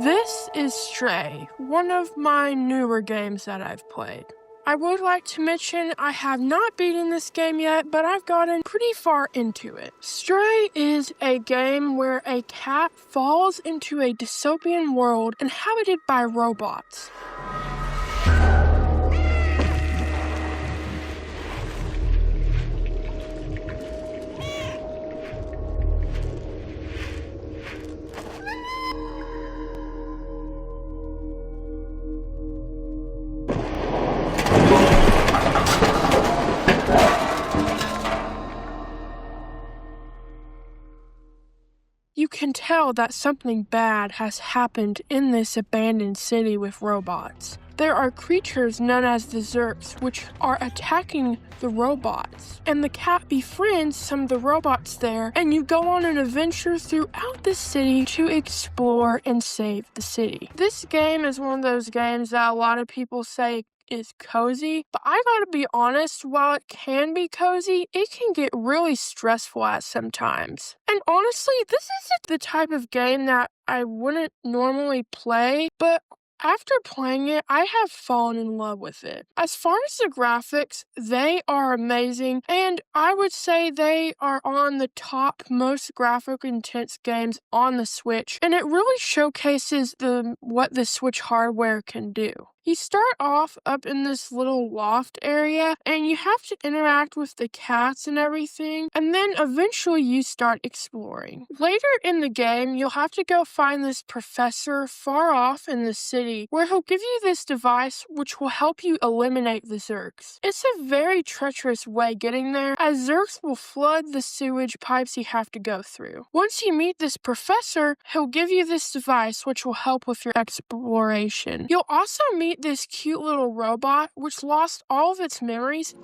This is Stray, one of my newer games that I've played. I would like to mention I have not beaten this game yet, but I've gotten pretty far into it. Stray is a game where a cat falls into a dystopian world inhabited by robots. You can tell that something bad has happened in this abandoned city with robots. There are creatures known as the Zurks, which are attacking the robots. And the cat befriends some of the robots there, and you go on an adventure throughout the city to explore and save the city. This game is one of those games that a lot of people say is cozy, but I gotta be honest, while it can be cozy, it can get really stressful at sometimes. And honestly, this isn't the type of game that I wouldn't normally play, but after playing it, I have fallen in love with it. As far as the graphics, they are amazing, and I would say they are on the top most graphic intense games on the Switch, and it really showcases what the Switch hardware can do. You start off up in this little loft area, and you have to interact with the cats and everything, and then eventually you start exploring. Later in the game, you'll have to go find this professor far off in the city, where he'll give you this device which will help you eliminate the Zurks. It's a very treacherous way getting there, as Zurks will flood the sewage pipes you have to go through. Once you meet this professor, he'll give you this device which will help with your exploration. You'll also meet this cute little robot which lost all of its memories.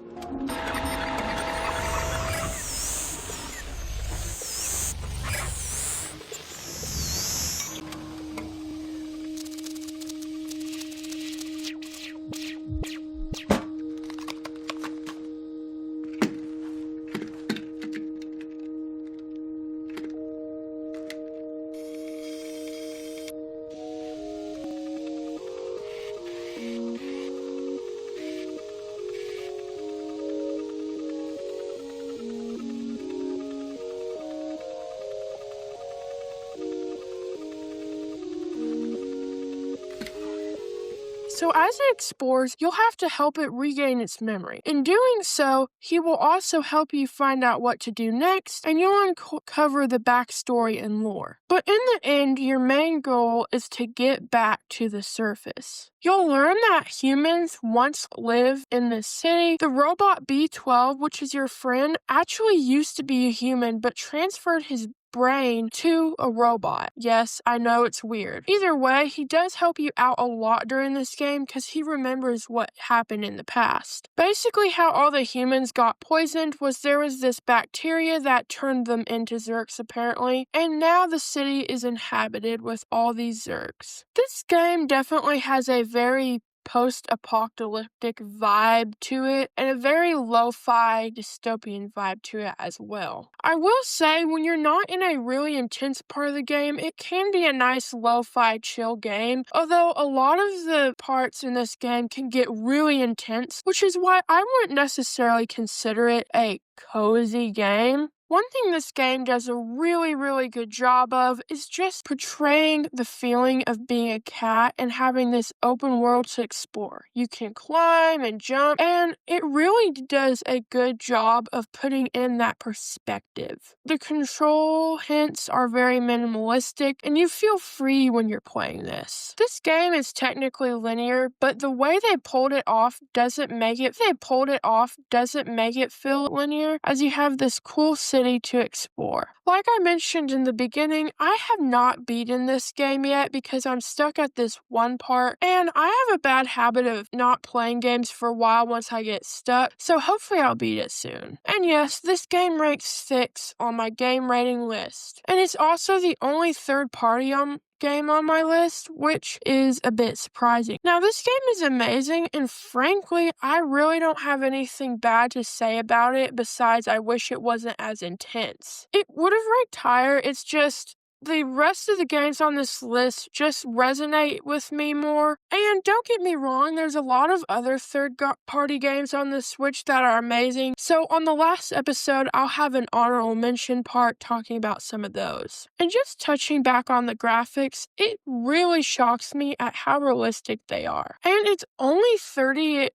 So as it explores, you'll have to help it regain its memory. In doing so, he will also help you find out what to do next, and you'll uncover the backstory and lore. But in the end, your main goal is to get back to the surface. You'll learn that humans once lived in this city. The robot B12, which is your friend, actually used to be a human, but transferred his brain to a robot. Yes, I know it's weird. Either way, he does help you out a lot during this game because he remembers what happened in the past. Basically, how all the humans got poisoned was there was this bacteria that turned them into Zurks apparently, and now the city is inhabited with all these Zurks. This game definitely has a very post-apocalyptic vibe to it and a very lo-fi dystopian vibe to it as well. I will say when you're not in a really intense part of the game, it can be a nice lo-fi chill game, although a lot of the parts in this game can get really intense, which is why I wouldn't necessarily consider it a cozy game. One thing this game does a really, really good job of is just portraying the feeling of being a cat and having this open world to explore. You can climb and jump, and it really does a good job of putting in that perspective. The control hints are very minimalistic, and you feel free when you're playing this. This game is technically linear, but the way they pulled it off doesn't make it feel linear, as you have this cool city to explore. Like I mentioned in the beginning, I have not beaten this game yet because I'm stuck at this one part, and I have a bad habit of not playing games for a while once I get stuck, so hopefully I'll beat it soon. And yes, this game ranks 6 on my game rating list, and it's also the only third-party game on my list, which is a bit surprising. Now, this game is amazing, and frankly, I really don't have anything bad to say about it besides I wish it wasn't as intense. It would have ranked higher, it's just the rest of the games on this list just resonate with me more. And don't get me wrong, there's a lot of other third-party games on the Switch that are amazing. So on the last episode, I'll have an honorable mention part talking about some of those. And just touching back on the graphics, it really shocks me at how realistic they are. And it's only $38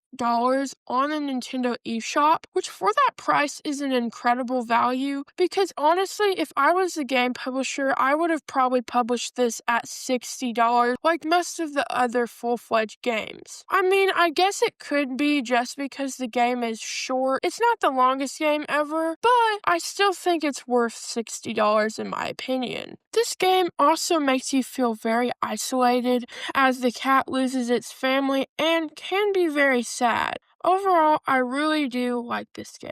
on the Nintendo eShop, which for that price is an incredible value, because honestly, if I was the game publisher, I would have probably published this at $60 like most of the other full-fledged games. I mean, I guess it could be just because the game is short. It's not the longest game ever, but I still think it's worth $60 in my opinion. This game also makes you feel very isolated as the cat loses its family and can be very sad. Overall, I really do like this game.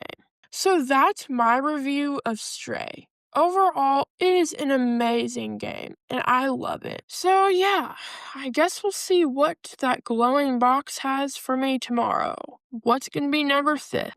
So that's my review of Stray. Overall, it is an amazing game, and I love it. So yeah, I guess we'll see what that glowing box has for me tomorrow. What's gonna be number 5th?